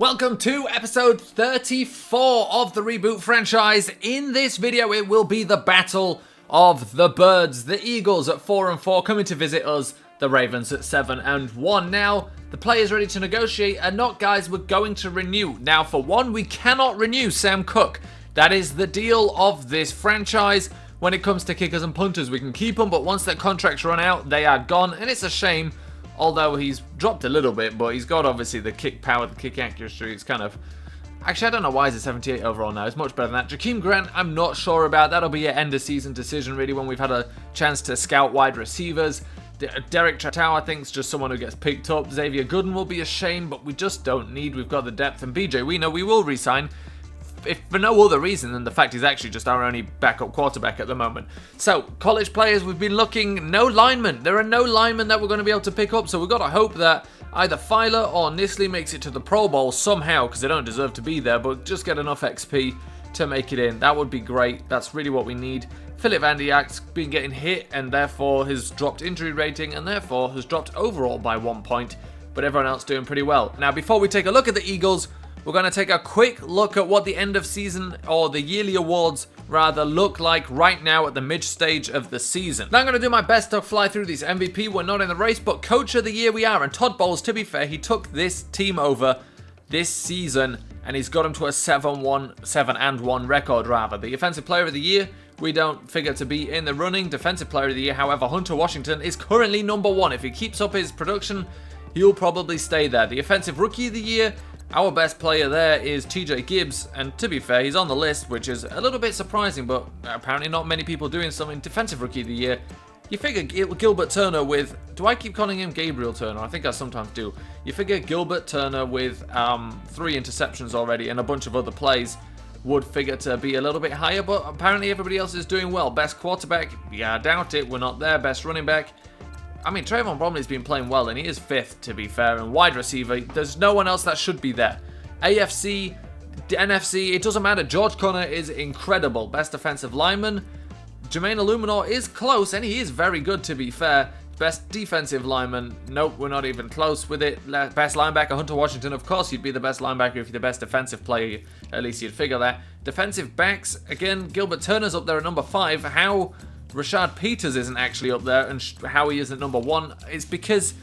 Welcome to episode 34 of the Reboot franchise. In this video, it will be the battle of the birds. The Eagles at 4-4 coming to visit us, the Ravens at 7-1. Now, the players ready to negotiate are not guys we're going to renew. Now, for one, we cannot renew Sam Cook. That is the deal of this franchise. When it comes to kickers and punters, we can keep them, but once their contracts run out, they are gone, and it's a shame. Although he's dropped a little bit, but he's got obviously the kick power, the kick accuracy. It's kind of... Actually, I don't know why he's a 78 overall now. It's much better than that. Jakeem Grant, I'm not sure about. That'll be an end-of-season decision, really, when we've had a chance to scout wide receivers. Derek Chattow, I think, is just someone who gets picked up. Xavier Gooden will be a shame, but we just don't need. We've got the depth. And BJ, we know we will re-sign. If for no other reason than the fact he's actually just our only backup quarterback at the moment. So, college players, we've been looking, no linemen. There are no linemen that we're going to be able to pick up, so we've got to hope that either Filer or Nisley makes it to the Pro Bowl somehow, because they don't deserve to be there, but just get enough XP to make it in. That would be great. That's really what we need. Philip Vandiak's been getting hit, and therefore has dropped injury rating, and therefore has dropped overall by 1 point, but everyone else doing pretty well. Now, before we take a look at the Eagles, we're going to take a quick look at what the end of season, or the yearly awards rather, look like right now at the mid-stage of the season. Now I'm going to do my best to fly through these. MVP, we're not in the race, but Coach of the Year we are. And Todd Bowles, to be fair, he took this team over this season, and he's got them to a 7-1 record rather. The Offensive Player of the Year, we don't figure to be in the running. Defensive Player of the Year, however, Hunter Washington is currently number 1. If he keeps up his production, he'll probably stay there. The Offensive Rookie of the Year, our best player there is TJ Gibbs, and to be fair, he's on the list, which is a little bit surprising, but apparently not many people doing something. Defensive Rookie of the Year, you figure Gilbert Turner with... Do I keep calling him Gabriel Turner? I think I sometimes do. You figure Gilbert Turner with 3 interceptions already and a bunch of other plays would figure to be a little bit higher, but apparently everybody else is doing well. Best quarterback? Yeah, I doubt it. We're not there. Best running back? I mean, Trayvon Bromley's been playing well, and he is 5th, to be fair. And wide receiver, there's no one else that should be there. AFC, NFC, it doesn't matter. George Conner is incredible. Best defensive lineman. Jermaine Illuminor is close, and he is very good, to be fair. Best defensive lineman, nope, we're not even close with it. Best linebacker, Hunter Washington. Of course, you'd be the best linebacker if you're the best defensive player. At least you'd figure that. Defensive backs, again, Gilbert Turner's up there at number 5. How Rashad Peters isn't actually up there and how he isn't number 1 is because,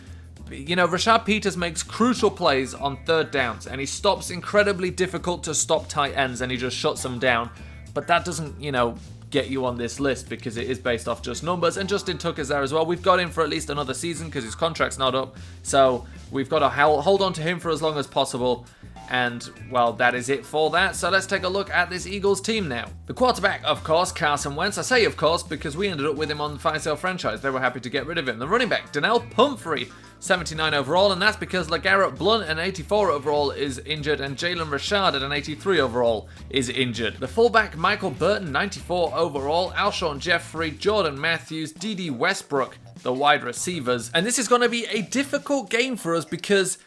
you know, Rashad Peters makes crucial plays on 3rd downs, and he stops incredibly difficult to stop tight ends, and he just shuts them down. But that doesn't, you know, get you on this list because it is based off just numbers. And Justin Tucker's there as well. We've got him for at least another season because his contract's not up, so we've got to hold on to him for as long as possible. And, well, that is it for that. So let's take a look at this Eagles team now. The quarterback, of course, Carson Wentz. I say of course because we ended up with him on the Fire Sale franchise. They were happy to get rid of him. The running back, Donnell Pumphrey, 79 overall. And that's because LeGarrette Blount, an 84 overall, is injured. And Jalen Rashad at an 83 overall is injured. The fullback, Michael Burton, 94 overall. Alshon Jeffrey, Jordan Matthews, D.D. Westbrook, the wide receivers. And this is going to be a difficult game for us because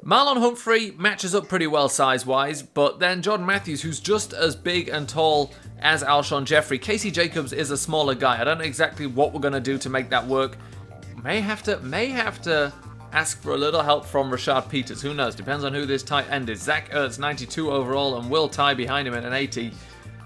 Marlon Humphrey matches up pretty well size-wise, but then Jordan Matthews, who's just as big and tall as Alshon Jeffrey. Casey Jacobs is a smaller guy. I don't know exactly what we're going to do to make that work. May have to ask for a little help from Rashad Peters. Who knows? Depends on who this tight end is. Zach Ertz, 92 overall, and Will Tye behind him at an 80.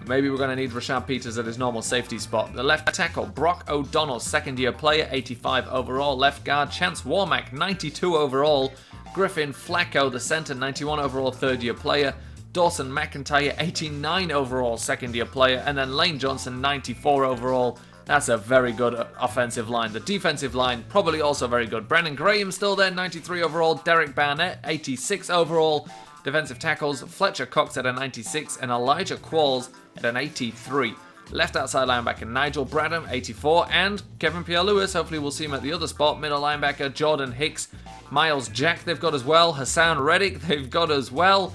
Maybe we're going to need Rashad Peters at his normal safety spot. The left tackle, Brock O'Donnell, 2nd-year player, 85 overall. Left guard, Chance Warmack, 92 overall. Griffin Flacco, the center, 91 overall, 3rd-year player. Dawson McIntyre, 89 overall, 2nd-year player. And then Lane Johnson, 94 overall. That's a very good offensive line. The defensive line, probably also very good. Brandon Graham still there, 93 overall. Derek Barnett, 86 overall. Defensive tackles, Fletcher Cox at a 96 and Elijah Qualls at an 83. Left outside linebacker, Nigel Bradham, 84, and Kevin Pierre-Louis. Hopefully we'll see him at the other spot. Middle linebacker, Jordan Hicks. Miles Jack, they've got as well. Hassan Reddick, they've got as well.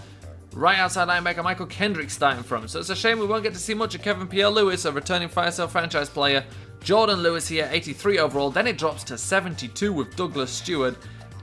Right outside linebacker, Michael Kendrick starting from. So it's a shame we won't get to see much of Kevin Pierre-Louis, a returning Fire Sale franchise player. Jordan Lewis here, 83 overall. Then it drops to 72 with Douglas Stewart.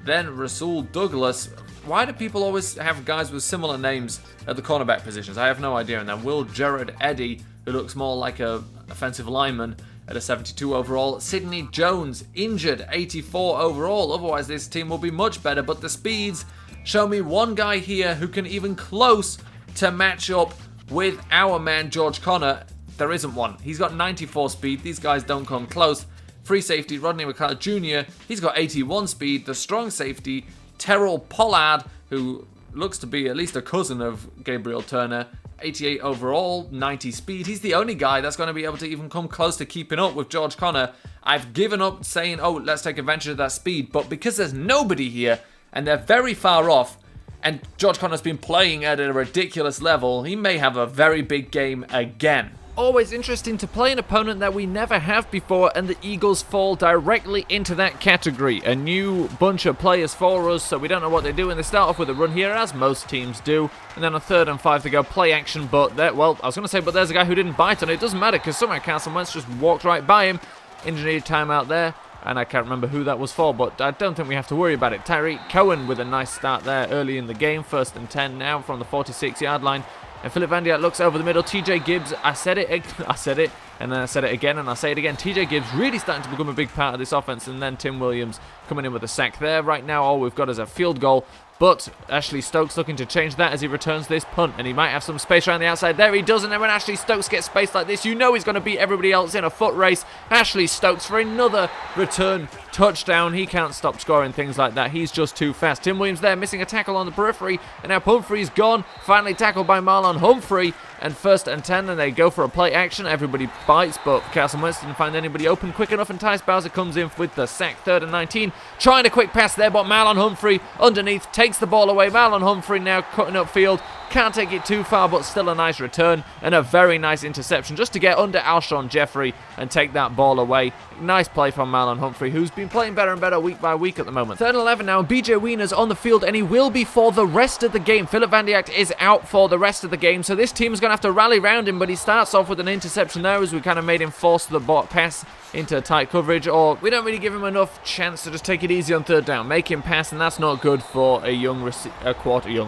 Then Rasul Douglas. Why do people always have guys with similar names at the cornerback positions? I have no idea. And then Will Gerard Eddy, who looks more like a offensive lineman, at a 72 overall. Sidney Jones injured, 84 overall. Otherwise, this team will be much better. But the speeds show me one guy here who can even close to match up with our man George Connor. There isn't one. He's got 94 speed. These guys don't come close. Free safety, Rodney McLeod Jr. He's got 81 speed. The strong safety, Terrell Pollard, who looks to be at least a cousin of Gabriel Turner. 88 overall, 90 speed. He's the only guy that's going to be able to even come close to keeping up with George Connor. I've given up saying, oh, let's take advantage of that speed. But because there's nobody here, and they're very far off, and George Connor's been playing at a ridiculous level, he may have a very big game again. Always interesting to play an opponent that we never have before, and the Eagles fall directly into that category. A new bunch of players for us, so we don't know what they do, and they start off with a run here, as most teams do, and then on 3rd and 5 they go play action, but well, I was going to say, but there's a guy who didn't bite on it. It doesn't matter, because somehow Carson Wentz just walked right by him. Engineered timeout there, and I can't remember who that was for, but I don't think we have to worry about it. Tyreek Cohen with a nice start there early in the game. 1st and 10 now from the 46-yard line. And Philip Van Dijk looks over the middle. TJ Gibbs, I said it, and then I said it again, and I'll say it again. TJ Gibbs really starting to become a big part of this offense, and then Tim Williams coming in with a sack there. Right now, all we've got is a field goal, but Ashley Stokes looking to change that as he returns this punt, and he might have some space around the outside. There he does, and then when Ashley Stokes gets space like this, you know he's going to beat everybody else in a foot race. Ashley Stokes for another return touchdown. He can't stop scoring things like that. He's just too fast. Tim Williams there missing a tackle on the periphery, and now Humphrey's gone. Finally tackled by Marlon Humphrey, and 1st and 10, and they go for a play action. Everybody bites, but Carson Wentz didn't find anybody open quick enough, and Tyus Bowser comes in with the sack. 3rd and 19, trying a quick pass there, but Marlon Humphrey underneath takes the ball away. Marlon Humphrey now cutting up field. Can't take it too far, but still a nice return and a very nice interception just to get under Alshon Jeffrey and take that ball away. Nice play from Marlon Humphrey, who's been playing better and better week by week at the moment. 3rd and 11 now, BJ Wiener's on the field, and he will be for the rest of the game. Philip Van Dijk is out for the rest of the game, so this team is going to have to rally around him, but he starts off with an interception there as we kind of made him force the pass into tight coverage, or we don't really give him enough chance to just take it easy on 3rd down. Make him pass, and that's not good for a young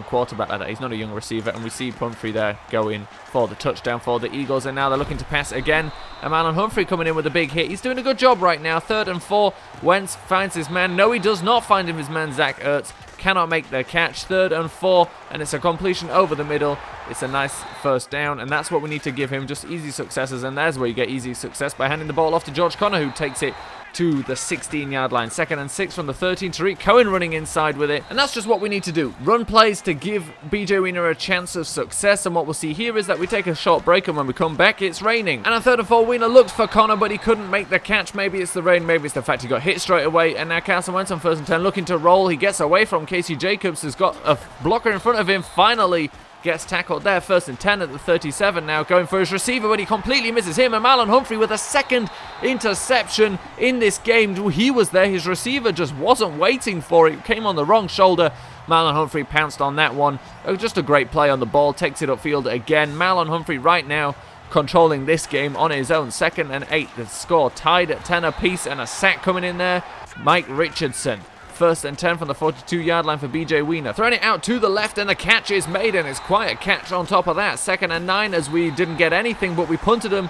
quarterback like that. He's not a young receiver, and we see Humphrey there going for the touchdown for the Eagles, and now they're looking to pass again. And Marlon Humphrey coming in with a big hit. He's doing a good job right now. 3rd and 4. Wentz finds his man. No, he does not find him his man, Zach Ertz. Cannot make the catch. 3rd and 4, and it's a completion over the middle. It's a nice 1st down, and that's what we need to give him, just easy successes, and there's where you get easy success by handing the ball off to George Connor, who takes it to the 16-yard line. 2nd and 6 from the 13. Tariq Cohen running inside with it, and that's just what we need to do. Run plays to give BJ Wiener a chance of success, and what we'll see here is that we take a short break, and when we come back, it's raining. And on 3rd and 4, Wiener looks for Connor, but he couldn't make the catch. Maybe it's the rain, maybe it's the fact he got hit straight away, and now Carson Wentz on 1st and 10 looking to roll. He gets away from Casey Jacobs, who's got a blocker in front of him. Finally gets tackled there. 1st and 10 at the 37 now, going for his receiver, but he completely misses him. And Marlon Humphrey with a 2nd interception in this game. He was there, his receiver just wasn't waiting for it, came on the wrong shoulder. Marlon Humphrey pounced on that one. Just a great play on the ball, takes it upfield again. Marlon Humphrey right now controlling this game on his own. 2nd and 8, the score tied at 10 apiece, and a sack coming in there. Mike Richardson. 1st and 10 from the 42-yard line for BJ Wiener. Throwing it out to the left, and the catch is made, and it's quite a catch on top of that. 2nd and 9, as we didn't get anything, but we punted him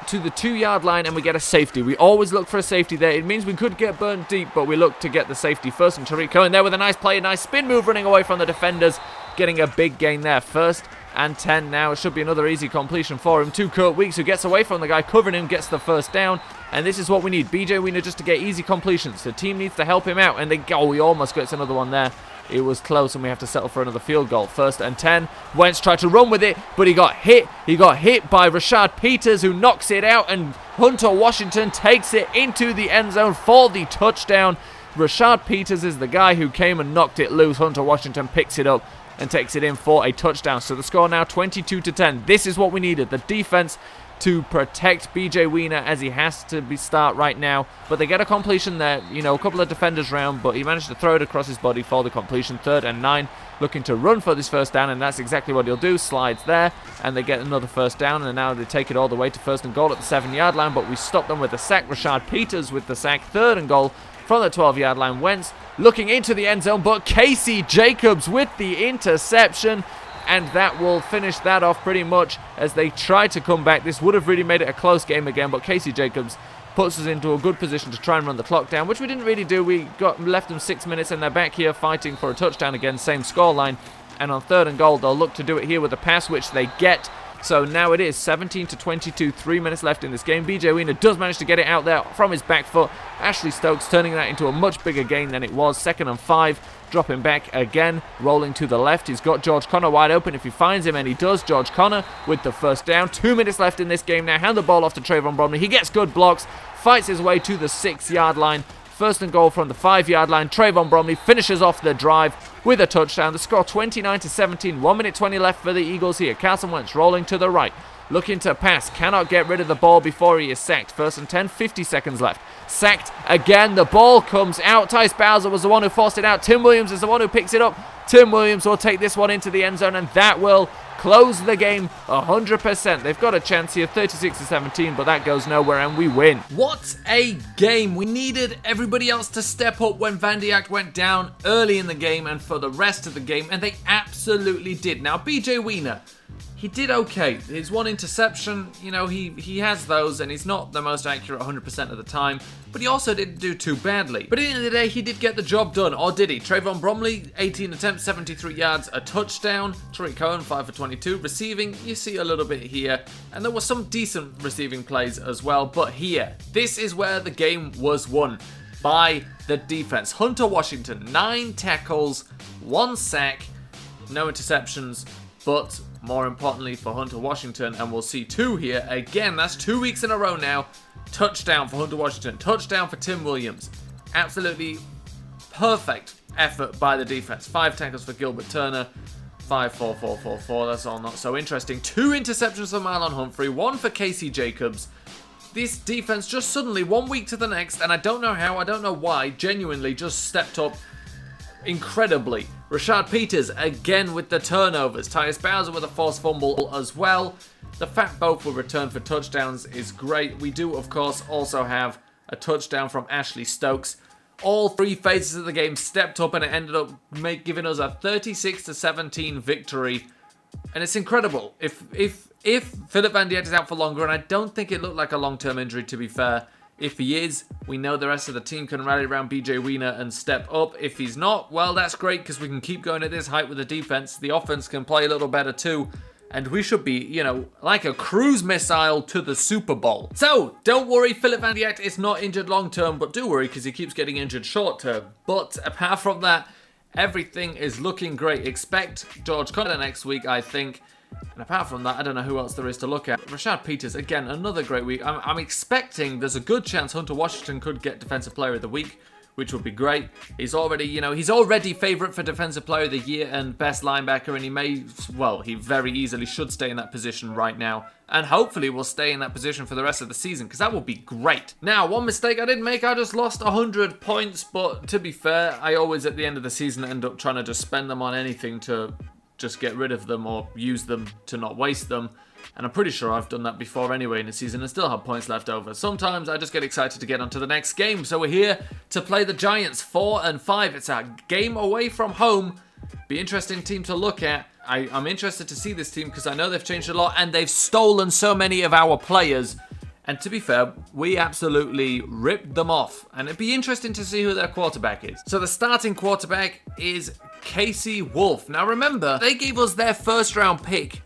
to the 2-yard line, and we get a safety. We always look for a safety there. It means we could get burnt deep, but we look to get the safety first. And Tariq Cohen there with a nice play, a nice spin move running away from the defenders, getting a big gain there. 1st and 10 now. It should be another easy completion for him. To Kurt Weeks, who gets away from the guy covering him, gets the 1st down. And this is what we need. BJ Wiener just to get easy completions. The team needs to help him out. And he almost gets another one there. It was close, and we have to settle for another field goal. 1st and 10. Wentz tried to run with it, but he got hit. He got hit by Rashad Peters, who knocks it out, and Hunter Washington takes it into the end zone for the touchdown. Rashad Peters is the guy who came and knocked it loose. Hunter Washington picks it up and takes it in for a touchdown. So the score now 22-10. This is what we needed. The defense to protect BJ Wiener, as he has to start right now. But they get a completion there, a couple of defenders round, but he managed to throw it across his body for the completion. 3rd and 9, looking to run for this 1st down, and that's exactly what he'll do. Slides there, and they get another 1st down, and now they take it all the way to 1st and goal at the 7-yard line, but we stop them with a sack. Rashad Peters with the sack. 3rd and goal from the 12-yard line. Wentz looking into the end zone, but Casey Jacobs with the interception. And that will finish that off pretty much as they try to come back. This would have really made it a close game again, but Casey Jacobs puts us into a good position to try and run the clock down, which we didn't really do. We left them 6 minutes, and they're back here fighting for a touchdown again, same scoreline. And on 3rd and goal, they'll look to do it here with a pass, which they get. So now it is 17-22, 3 minutes left in this game. BJ Wiener does manage to get it out there from his back foot. Ashley Stokes turning that into a much bigger gain than it was. 2nd and 5, dropping back again, rolling to the left. He's got George Connor wide open if he finds him, and he does. George Connor with the first down. 2 minutes left in this game now. Hand the ball off to Trayvon Bromley. He gets good blocks, fights his way to the 6-yard line. 1st and goal from the 5-yard line. Trayvon Bromley finishes off the drive with a touchdown. The score 29-17. 1 minute 20 left for the Eagles here. Carson Wentz rolling to the right, looking to pass. Cannot get rid of the ball before he is sacked. 1st and 10, 50 seconds left. Sacked again. The ball comes out. Tyce Bowser was the one who forced it out. Tim Williams is the one who picks it up. Tim Williams will take this one into the end zone, and that will close the game 100%. They've got a chance here, 36-17, but that goes nowhere, and we win. What a game. We needed everybody else to step up when Van Diak went down early in the game and for the rest of the game, and they absolutely did. Now, BJ Wiener, he did okay. His one interception, you know, he has those, and he's not the most accurate 100% of the time, but he also didn't do too badly. But at the end of the day, he did get the job done, or did he? Trayvon Bromley, 18 attempts, 73 yards, a touchdown. Tariq Cohen, 5 for 22. Receiving, you see a little bit here, and there were some decent receiving plays as well, but here, this is where the game was won by the defense. Hunter Washington, 9 tackles, 1 sack, no interceptions, but more importantly for Hunter Washington, and we'll see 2 here. Again, that's 2 weeks in a row now. Touchdown for Hunter Washington. Touchdown for Tim Williams. Absolutely perfect effort by the defense. 5 tackles for Gilbert Turner. 5-4-4-4-4. That's all not so interesting. 2 interceptions for Marlon Humphrey. 1 for Casey Jacobs. This defense just suddenly, 1 week to the next, and I don't know how, I don't know why, genuinely just stepped up incredibly. Rashad Peters again with the turnovers. Tyus Bowser with a forced fumble as well. The fact both were returned for touchdowns is great. We do, of course, also have a touchdown from Ashley Stokes. All 3 phases of the game stepped up, and it ended up giving us a 36-17 victory. And it's incredible. If Philip Van Diet is out for longer, and I don't think it looked like a long-term injury, to be fair. If he is, we know the rest of the team can rally around BJ Wiener and step up. If he's not, well, that's great because we can keep going at this height with the defense. The offense can play a little better too. And we should be, you know, like a cruise missile to the Super Bowl. So, don't worry, Philip Van Diet is not injured long-term, but do worry because he keeps getting injured short-term. But apart from that, everything is looking great. Expect George Connor next week, I think. And apart from that, I don't know who else there is to look at. Rashad Peters, again, another great week. I'm expecting there's a good chance Hunter Washington could get Defensive Player of the Week, which would be great. He's already, you know, he's already favourite for Defensive Player of the Year and Best Linebacker, and he may, well, he very easily should stay in that position right now. And hopefully will stay in that position for the rest of the season, because that would be great. Now, one mistake I didn't make, I just lost 100 points, but to be fair, I always at the end of the season end up trying to just spend them on anything to just get rid of them or use them to not waste them. And I'm pretty sure I've done that before anyway in the season and still have points left over. Sometimes I just get excited to get onto the next game. So we're here to play the Giants 4-5. It's a game away from home. Be interesting team to look at. I'm interested to see this team because I know they've changed a lot and they've stolen so many of our players. And to be fair, we absolutely ripped them off. And it'd be interesting to see who their quarterback is. So the starting quarterback is Casey Wolf. Now remember, they gave us their first round pick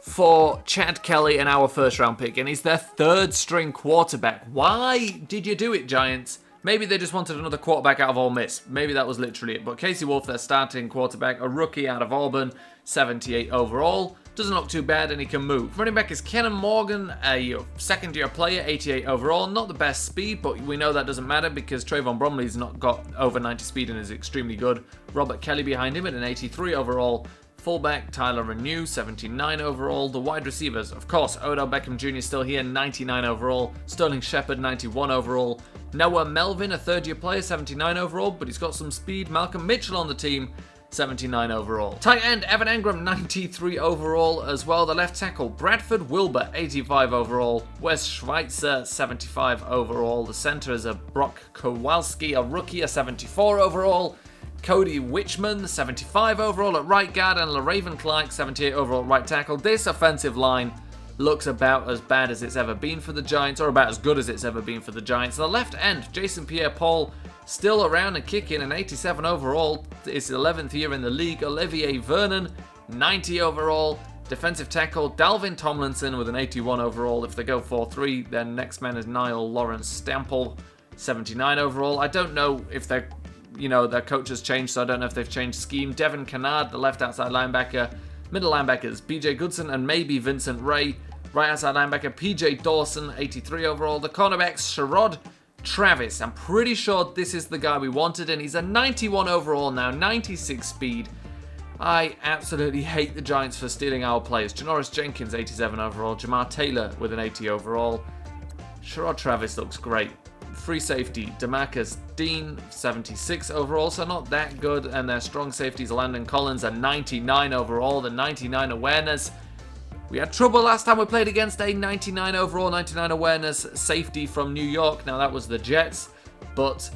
for Chad Kelly and our first round pick. And he's their 3rd string quarterback. Why did you do it, Giants? Maybe they just wanted another quarterback out of Ole Miss. Maybe that was literally it. But Casey Wolf, their starting quarterback, a rookie out of Auburn, 78 overall. Doesn't look too bad and he can move. Running back is Kenan Morgan, a second-year player, 88 overall. Not the best speed, but we know that doesn't matter because Trayvon Bromley's not got over 90 speed and is extremely good. Robert Kelly behind him at an 83 overall. Fullback, Tyler Renew, 79 overall. The wide receivers, of course, Odell Beckham Jr. still here, 99 overall. Sterling Shepard, 91 overall. Noah Melvin, a third-year player, 79 overall, but he's got some speed. Malcolm Mitchell on the team, 79 overall. Tight end, Evan Engram, 93 overall as well. The left tackle, Bradford Wilbur, 85 overall. Wes Schweitzer, 75 overall. The center is a Brock Kowalski, a rookie, a 74 overall. Cody Wichman, 75 overall at right guard, and LaRaven Clark, 78 overall at right tackle. This offensive line looks about as bad as it's ever been for the Giants, or about as good as it's ever been for the Giants. The left end, Jason Pierre-Paul, still around and kicking, an 87 overall. It's 11th year in the league. Olivier Vernon, 90 overall. Defensive tackle, Dalvin Tomlinson with an 81 overall. If they go 4-3, then next man is Niall Lawrence Stample, 79 overall. I don't know if their coach has changed, so I don't know if they've changed scheme. Devin Kennard, the left outside linebacker. Middle linebackers, BJ Goodson and maybe Vincent Ray. Right outside linebacker, PJ Dawson, 83 overall. The cornerbacks, Sherrod Travis. I'm pretty sure this is the guy we wanted, and he's a 91 overall now, 96 speed. I absolutely hate the Giants for stealing our players. Janoris Jenkins, 87 overall. Jamar Taylor with an 80 overall. Sherrod Travis looks great. Free safety, DeMarcus Dean, 76 overall, so not that good. And their strong safeties, Landon Collins, a 99 overall, the 99 awareness. We had trouble last time we played against a 99 overall, 99 awareness safety from New York. Now that was the Jets, but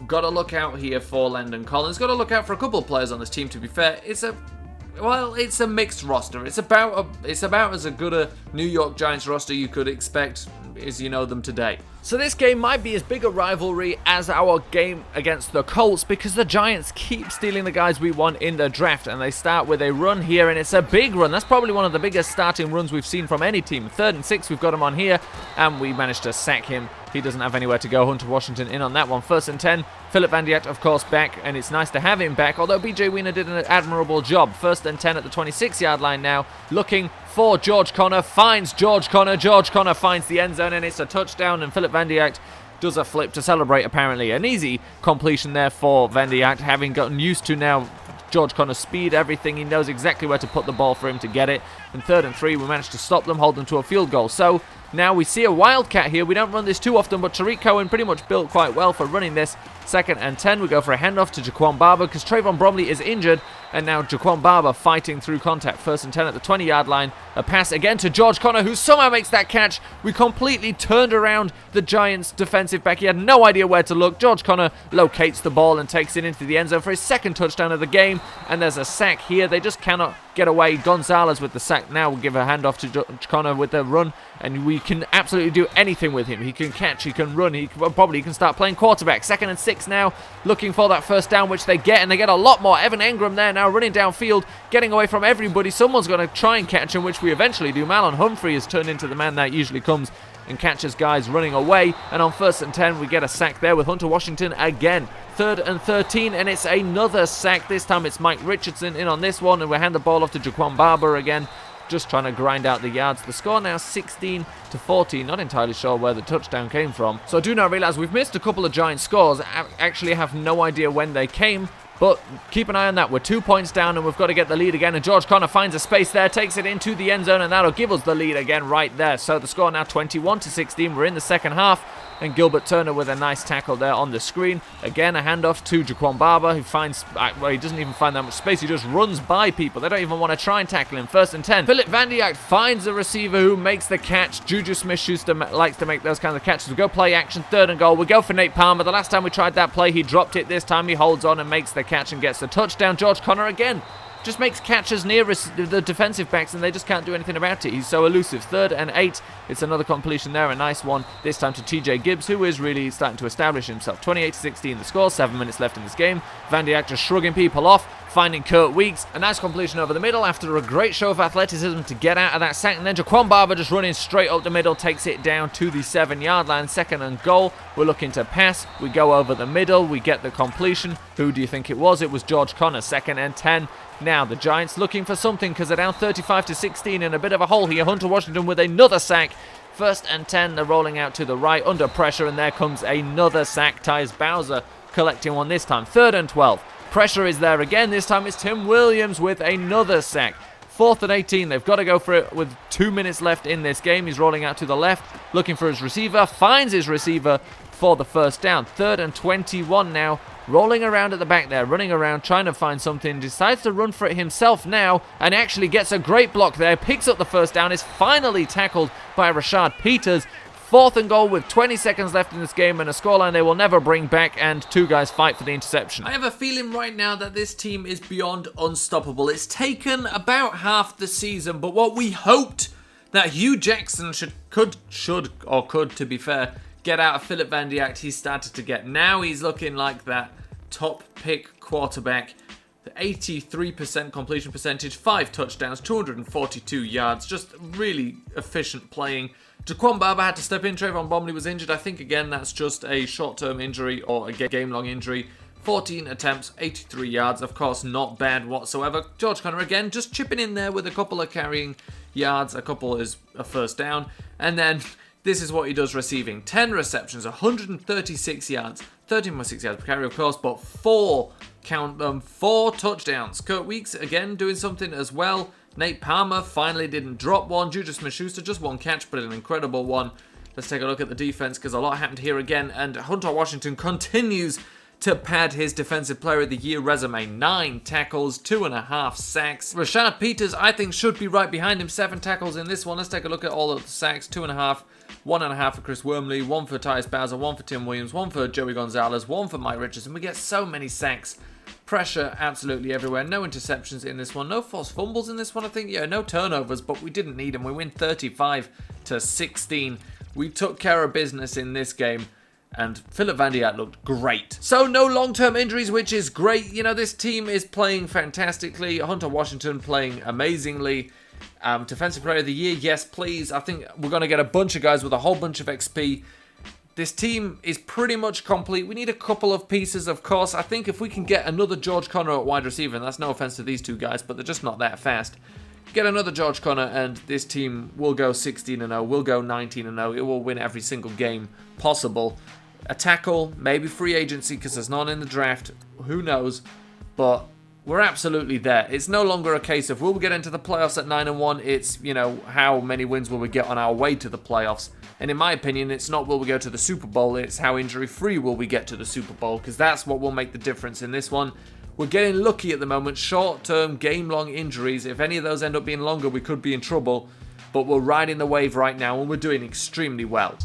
got to look out here for Landon Collins. Got to look out for a couple of players on this team, to be fair. It's a mixed roster. It's about as a good a New York Giants roster you could expect as you know them today. So this game might be as big a rivalry as our game against the Colts, because the Giants keep stealing the guys we want in the draft, and they start with a run here, and it's a big run. That's probably one of the biggest starting runs we've seen from any team. 3rd and 6, we've got him on here, and we managed to sack him. He doesn't have anywhere to go. Hunter Washington in on that one. 1st and 10, Philip Van Diak, of course, back, and it's nice to have him back, although BJ Wiener did an admirable job. 1st and 10 at the 26-yard line now, looking for George Conner, finds George Conner. George Conner finds the end zone, and it's a touchdown, and Philip Van Diak does a flip to celebrate, apparently. An easy completion there for Van Diak, having gotten used to now George Conner's speed, everything. He knows exactly where to put the ball for him to get it. And 3rd and 3, we managed to stop them, hold them to a field goal. So now we see a wildcat here. We don't run this too often, but Tariq Cohen pretty much built quite well for running this. 2nd and 10, we go for a handoff to Jaquan Barber because Trayvon Bromley is injured, and now Jaquan Barber fighting through contact. 1st and 10 at the 20-yard line. A pass again to George Conner, who somehow makes that catch. We completely turned around the Giants' defensive back. He had no idea where to look. George Conner locates the ball and takes it into the end zone for his 2nd touchdown of the game, and there's a sack here. They just cannot get away. Gonzalez with the sack now. We'll give a handoff to George Conner with the run, and we can absolutely do anything with him. He can catch, he can run, he can start playing quarterback. 2nd and 6 now, looking for that 1st down, which they get, and they get a lot more. Evan Engram there now running downfield, getting away from everybody. Someone's going to try and catch him, which we eventually do. Marlon Humphrey has turned into the man that usually comes and catches guys running away, and on 1st and 10 we get a sack there with Hunter Washington again. 3rd and 13, and it's another sack. This time it's Mike Richardson in on this one, and we hand the ball off to Jaquan Barber again, just trying to grind out the yards. The score now 16-14. Not entirely sure where the touchdown came from, so I do now realize we've missed a couple of Giant scores. I actually have no idea when they came, but keep an eye on that. We're 2 points down, and we've got to get the lead again, and George Conner finds a space there, takes it into the end zone, and that'll give us the lead again right there. So the score now 21-16. We're in the 2nd half, and Gilbert Turner with a nice tackle there on the screen. Again, a handoff to Jaquan Barber, who finds, well, he doesn't even find that much space. He just runs by people. They don't even want to try and tackle him. 1st and 10. Philip Van Diak finds a receiver who makes the catch. Juju Smith-Schuster likes to make those kinds of catches. We go play action, 3rd and goal. We go for Nate Palmer. The last time we tried that play, he dropped it. This time he holds on and makes the catch and gets the touchdown. George Conner again just makes catches near the defensive backs, and they just can't do anything about it. He's so elusive. 3rd and 8. It's another completion there, a nice one, this time to TJ Gibbs, who is really starting to establish himself. 28-16 the score, 7 minutes left in this game. Van Diak just shrugging people off, finding Kurt Weeks. A nice completion over the middle after a great show of athleticism to get out of that sack, and then Jaquan Barber just running straight up the middle, takes it down to the 7-yard line. 2nd and goal. We're looking to pass. We go over the middle. We get the completion. Who do you think it was? It was George Conner. 2nd and 10. Now the Giants looking for something because they're down 35-16 in a bit of a hole here. Hunter Washington with another sack. 1st and 10. They're rolling out to the right under pressure, and there comes another sack. Tyus Bowser collecting one this time. 3rd and 12. Pressure is there again. This time it's Tim Williams with another sack. 4th and 18. They've got to go for it with 2 minutes left in this game. He's rolling out to the left, looking for his receiver. Finds his receiver for the 1st down. 3rd and 21 now. Rolling around at the back there, running around, trying to find something. Decides to run for it himself now, and actually gets a great block there. Picks up the 1st down. Is finally tackled by Rashad Peters. 4th and goal with 20 seconds left in this game and a scoreline they will never bring back, and 2 guys fight for the interception. I have a feeling right now that this team is beyond unstoppable. It's taken about half the season, but what we hoped that Hugh Jackson could, to be fair, get out of Philip Van Dijk, he started to get. Now he's looking like that top pick quarterback. 83% completion percentage, 5 touchdowns, 242 yards, just really efficient playing. Jaquan Barber had to step in, Trayvon Bromley was injured. I think again that's just a short-term injury or a game-long injury. 14 attempts, 83 yards, of course not bad whatsoever. George Conner again just chipping in there with a couple of carrying yards, a couple is a first down, and then this is what he does receiving. 10 receptions, 136 yards, 13.6 yards per carry of course, but 4 touchdowns. Kurt Weeks again doing something as well. Nate Palmer finally didn't drop one. Juju Smith-Schuster just 1 catch, but an incredible one. Let's take a look at the defense because a lot happened here again, and Hunter Washington continues to pad his Defensive Player of the Year resume. 9 tackles, 2.5 sacks. Rashad Peters, I think, should be right behind him. 7 tackles in this one. Let's take a look at all of the sacks. 2.5, 1.5 for Chris Wormley, 1 for Tyus Bowser, 1 for Tim Williams, 1 for Joey Gonzalez, 1 for Mike Richardson. We get so many sacks. Pressure absolutely everywhere. No interceptions in this one. No forced fumbles in this one, I think. Yeah, no turnovers, but we didn't need them. We win 35-16. We took care of business in this game, and Philip Van Dijk looked great. So no long-term injuries, which is great. You know, this team is playing fantastically. Hunter Washington playing amazingly. Defensive Player of the Year, yes, please. I think we're going to get a bunch of guys with a whole bunch of XP. This team is pretty much complete. We need a couple of pieces, of course. I think if we can get another George Conner at wide receiver, and that's no offense to these 2 guys, but they're just not that fast. Get another George Conner, and this team will go 16-0, will go 19-0. It will win every single game possible. A tackle, maybe free agency, because there's none in the draft. Who knows? But we're absolutely there. It's no longer a case of will we get into the playoffs at 9-1. It's, you know, how many wins will we get on our way to the playoffs. And in my opinion, it's not will we go to the Super Bowl, it's how injury-free will we get to the Super Bowl, because that's what will make the difference in this one. We're getting lucky at the moment, short-term, game-long injuries. If any of those end up being longer, we could be in trouble. But we're riding the wave right now, and we're doing extremely well.